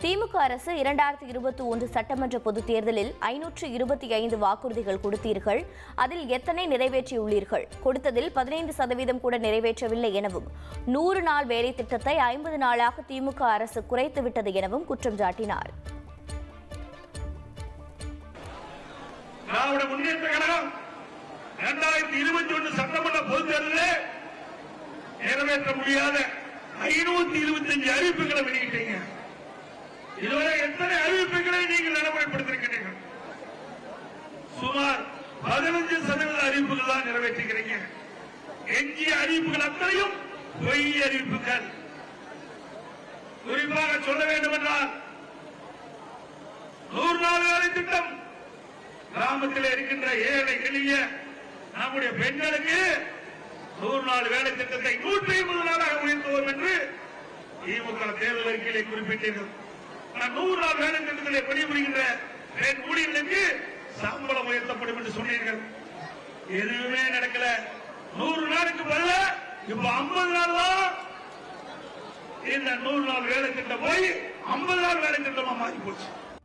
திமுக அரசு 2021 சட்டமன்ற பொதுத் தேர்தலில் 525 வாக்குறுதிகள் கொடுத்தீர்கள். அதில் எத்தனை நிறைவேற்றியுள்ளீர்கள்? கொடுத்ததில் 15% கூட நிறைவேற்றவில்லை எனவும் 100 நாள் வேலை திட்டத்தை 50 நாளாக திமுக அரசு குறைத்துவிட்டது எனவும் குற்றம் சாட்டினார். திராவிட முன்னேற்ற கழகம் 2021 சட்டமன்ற பொதுத் தேர்தலில் நிறைவேற்ற முடியாத 525 அறிவிப்புகளை வெளியிட்டீங்க. இதுவரை எத்தனை அறிவிப்புகளை நீங்கள் நடைமுறைப்படுத்திருக்கிறீர்கள்? சுமார் 15% அறிவிப்புகள் தான் நிறைவேற்றுகிறீங்க. எஞ்சிய அறிவிப்புகள் அத்தனையும் பொய் அறிவிப்புகள். குறிப்பாக சொல்ல வேண்டும் என்றால் 100 நாள் வேலை திட்டம் கிராமத்தில் இருக்கின்ற ஏழை எளிய நம்முடைய பெண்களுக்கு 100 நாள் வேலை திட்டத்தை 150 நாளாக உயர்த்துவோம் என்று திமுக தேர்தல் அறிக்கையிலே குறிப்பிட்டீர்கள். 100 நாள் வேலை திட்டத்திலே பணிபுரிகின்ற பெண் ஊழியர்களுக்கு சம்பளம் உயர்த்தப்படும் என்று சொன்னீர்கள். எதுவுமே நடக்கல. 100 நாளுக்கு பதில இப்ப 50 நாள் தான் இந்த 100 நாள் வேலை திட்டம் போய் 50 நாள் வேலை திட்டமா மாறி போச்சு.